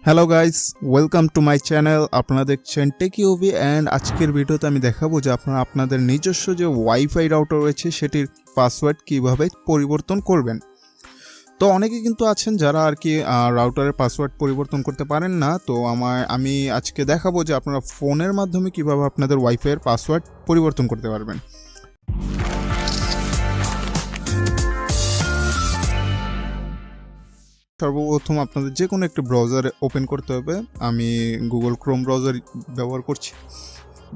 Hello guys, welcome to my channel. আপনারা দেখছেন টেকি ওভি and আজকের ভিডিওতে আমি দেখাবো যে আপনারা আপনাদের নিজস্ব যে ওয়াইফাই রাউটার রয়েছে সেটির পাসওয়ার্ড কিভাবে পরিবর্তন করবেন। তো অনেকে কিন্তু আছেন যারা আর কি রাউটারের পাসওয়ার্ড পরিবর্তন করতে পারেন না। তো আমি আজকে দেখাবো যে আপনারা ফোনের মাধ্যমে কিভাবে আপনাদের ওয়াইফাইয়ের পাসওয়ার্ড পরিবর্তন করতে পারবেন। সর্বপ্রথম আপনাদের যে কোনো একটি ব্রাউজারে ওপেন করতে হবে। আমি গুগল ক্রোম ব্রাউজার ব্যবহার করছি।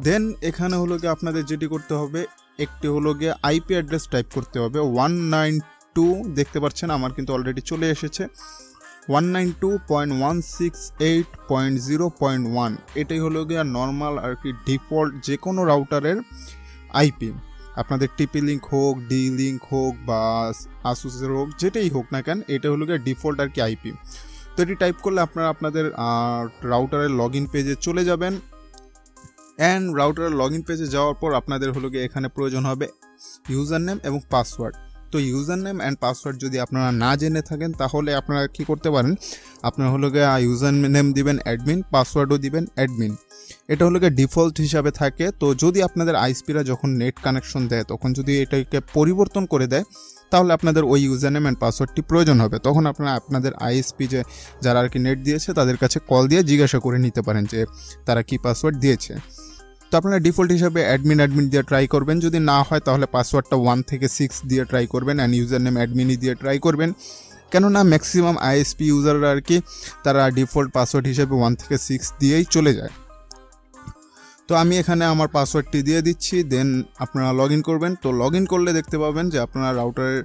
দেন এখানে হলো গিয়ে আপনাদের যেটি করতে হবে, একটি হলো গিয়ে আইপি অ্যাড্রেস টাইপ করতে হবে 192, দেখতে পাচ্ছেন আমার কিন্তু অলরেডি চলে এসেছে 192.168.0.1। এটাই হলো গিয়ে নর্মাল আর কি ডিফল্ট যে কোনো রাউটারের আইপি। আপনাদের টিপি লিঙ্ক হোক, ডি লিঙ্ক হোক বা আসুসের হোক, যেটাই হোক না কেন, এটা হলো গিয়ে ডিফল্ট আর কি আইপি। তো এটি টাইপ করলে আপনারা আপনাদের রাউটারের লগ ইন পেজে চলে যাবেন। অ্যান্ড রাউটারের লগ ইন পেজে যাওয়ার পর আপনাদের হলো গিয়ে এখানে প্রয়োজন হবে ইউজার নেম এবং পাসওয়ার্ড। তো ইউজার নেম অ্যান্ড পাসওয়ার্ড যদি আপনারা না জেনে থাকেন তাহলে আপনারা কি করতে পারেন, আপনারা হলো গিয়ে ইউজার নেম দিবেন অ্যাডমিন, পাসওয়ার্ডও দিবেন অ্যাডমিন। এটা হলো গিয়ে ডিফল্ট হিসাবে থাকে। তো যদি আপনাদের আইএসপিরা যখন নেট কানেকশন দেয় তখন যদি এটাকে পরিবর্তন করে দেয় তাহলে আপনাদের ওই ইউজার নেম অ্যান্ড পাসওয়ার্ডটি প্রয়োজন হবে। তখন আপনারা আপনাদের আইএসপি যে যারা আর কি নেট দিয়েছে তাদের কাছে কল দিয়ে জিজ্ঞাসা করে নিতে পারেন যে তারা কি পাসওয়ার্ড দিয়েছে। তো আপনারা ডিফল্ট হিসাবে অ্যাডমিন দিয়ে ট্রাই করবেন। যদি না হয় তাহলে পাসওয়ার্ডটা 1 থেকে 6 দিয়ে ট্রাই করবেন অ্যান্ড ইউজার নেম অ্যাডমিনই দিয়ে ট্রাই করবেন। কেননা ম্যাক্সিমাম আইএসপি ইউজাররা আর কি তারা ডিফল্ট পাসওয়ার্ড হিসেবে 1 থেকে 6 দিয়েই চলে যায়। তো আমি এখানে আমার পাসওয়ার্ডটি দিয়ে দিচ্ছি। দেন আপনারা লগ ইন করবেন। তো লগ ইন করলে দেখতে পাবেন যে আপনারা রাউটারের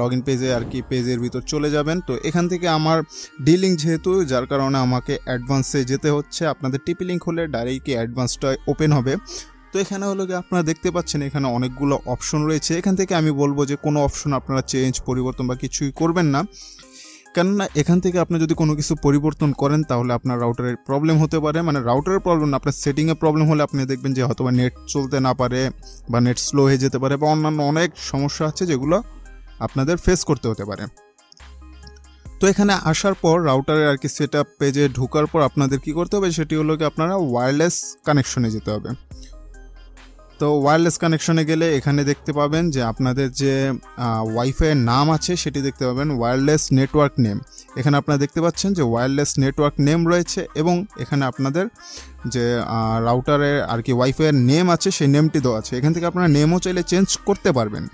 লগ ইন পেজে আর কি পেজের ভিতর চলে যাবেন। তো এখান থেকে আমার ডি লিঙ্ক যেহেতু, যার কারণে আমাকে অ্যাডভান্সে যেতে হচ্ছে। আপনাদের টিপি লিঙ্ক হলে ডাইরেক্টলি অ্যাডভান্সটা ওপেন হবে। তো এখানে হলো গিয়ে আপনারা দেখতে পাচ্ছেন এখানে অনেকগুলো অপশন রয়েছে। এখান থেকে আমি বলবো যে কোনো অপশন আপনারা চেঞ্জ পরিবর্তন বা কিছুই করবেন না, কেননা এখান থেকে আপনি যদি কোনো কিছু পরিবর্তন করেন তাহলে আপনার রাউটারের প্রবলেম হতে পারে। মানে রাউটারের প্রবলেম না, আপনার সেটিংয়ে প্রবলেম হলে আপনি দেখবেন যে হয়তো বা নেট চলতে না পারে বা নেট স্লো হয়ে যেতে পারে বা অন্যান্য অনেক সমস্যা আছে যেগুলো আপনাদের ফেস করতে হতে পারে। তো এখানে আসার পর রাউটারের আর কি সেট আপ পেজে ঢোকার পর আপনাদের কি করতে হবে, সেটি হলো কি আপনারা ওয়্যারলেস কানেকশনে যেতে হবে। তো ওয়্যারলেস কানেকশনে গেলে এখানে দেখতে পাবেন যে আপনাদের যে ওয়াইফাইয়ের নাম আছে সেটি দেখতে পাবেন ওয়্যারলেস নেটওয়ার্ক নেম। এখানে আপনারা দেখতে পাচ্ছেন যে ওয়্যারলেস নেটওয়ার্ক নেম রয়েছে এবং এখানে আপনাদের যে রাউটারের আর কি ওয়াইফাইয়ের নেম আছে সেই নেমটি দেওয়া আছে। এখান থেকে আপনারা নেমও চাইলে চেঞ্জ করতে পারবেন।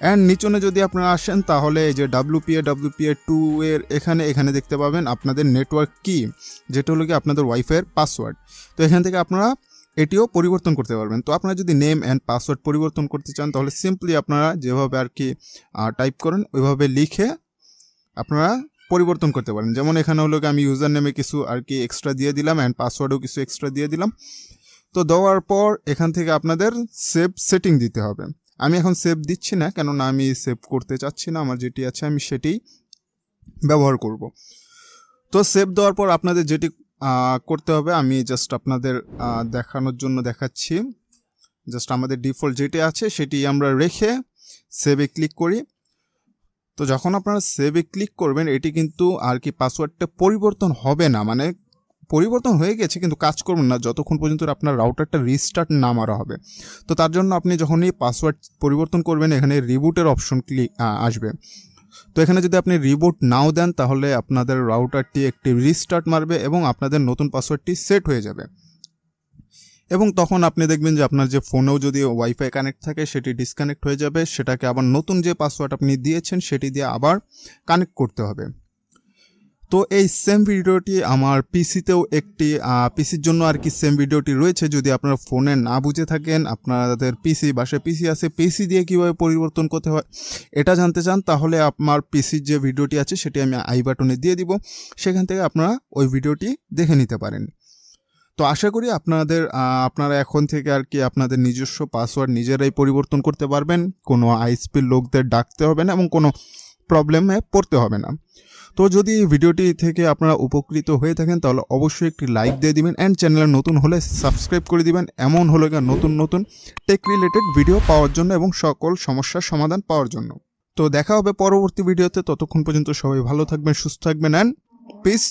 অ্যান্ড নিচনে যদি আপনারা আসেন তাহলে এই যে WPA 2 এর এখানে দেখতে পাবেন আপনাদের নেটওয়ার্ক কি, যেটা হলো কি আপনাদের ওয়াইফাইয়ের পাসওয়ার্ড। তো এখান থেকে আপনারা এটিও পরিবর্তন করতে পারবেন। তো আপনারা যদি নেম অ্যান্ড পাসওয়ার্ড পরিবর্তন করতে চান তাহলে সিম্পলি আপনারা যেভাবে আর কি টাইপ করেন ওইভাবে লিখে আপনারা পরিবর্তন করতে পারেন। যেমন এখানে হলো আমি ইউজার নেমে কিছু আর কি এক্সট্রা দিয়ে দিলাম অ্যান্ড পাসওয়ার্ডও কিছু এক্সট্রা দিয়ে দিলাম। তো দেওয়ার পর এখান থেকে আপনাদের সেভ সেটিং দিতে হবে। আমি এখন সেভ দিচ্ছি না, কেননা আমি সেভ করতে চাচ্ছি না, আমার যেটি আছে আমি সেটি ব্যবহার করব। তো সেভ দেওয়ার পর আপনাদের যেটি করতে হবে আমি জাস্ট আপনাদের দেখানোর জন্য দেখাচ্ছি। জাস্ট আমাদের ডিফল্ট যেটি আছে সেটি আমরা রেখে সেভে ক্লিক করি। তো যখন আপনারা সেভে ক্লিক করবেন এটি কিন্তু আর কি পাসওয়ার্ডটা পরিবর্তন হবে না, মানে পরিবর্তন হয়ে গেছে কিন্তু কাজ করবেন না যতক্ষণ পর্যন্ত আপনার রাউটারটা রিস্টার্ট না মারা হবে। তো তার জন্য আপনি যখনই পাসওয়ার্ড পরিবর্তন করবেন এখানে রিবুটের অপশন আসবে। তো এখানে যদি আপনি রিবুট নাও দেন তাহলে আপনাদের রাউটারটি একটি রিস্টার্ট মারবে এবং আপনাদের নতুন পাসওয়ার্ডটি সেট হয়ে যাবে। এবং তখন আপনি দেখবেন যে আপনার যে ফোনেও যদি ওয়াইফাই কানেক্ট থাকে সেটি ডিসকানেক্ট হয়ে যাবে, সেটাকে আবার নতুন যে পাসওয়ার্ড আপনি দিয়েছেন সেটি দিয়ে আবার কানেক্ট করতে হবে। তো এই সেম ভিডিওটি আমার পিসিতেও একটি পিসির জন্য আর কি সেম ভিডিওটি রয়েছে। যদি আপনারা ফোনে না বুঝে থাকেন, আপনাদের বাসায় পিসি আছে, পিসি দিয়ে কীভাবে পরিবর্তন করতে হয় এটা জানতে চান তাহলে আমার পিসির যে ভিডিওটি আছে সেটি আমি আই বাটনে দিয়ে দিব, সেখান থেকে আপনারা ওই ভিডিওটি দেখে নিতে পারেন। তো আশা করি আপনারা এখন থেকে আর কি আপনাদের নিজস্ব পাসওয়ার্ড নিজেরাই পরিবর্তন করতে পারবেন, কোনো আইএসপির লোকদের ডাকতে হবে না এবং কোনো প্রবলেমে পড়তে হবে না। তো যদি ভিডিওটি থেকে আপনারা উপকৃত হয়ে থাকেন তাহলে অবশ্যই একটি লাইক দিয়ে দিবেন অ্যান্ড চ্যানেলে নতুন হলে সাবস্ক্রাইব করে দিবেন। এমন হলো নতুন টেক রিলেটেড ভিডিও পাওয়ার জন্য এবং সকল সমস্যার সমাধান পাওয়ার জন্য। তো দেখা হবে পরবর্তী ভিডিওতে। ততক্ষণ পর্যন্ত সবাই ভালো থাকবেন, সুস্থ থাকবেন অ্যান্ড পিস।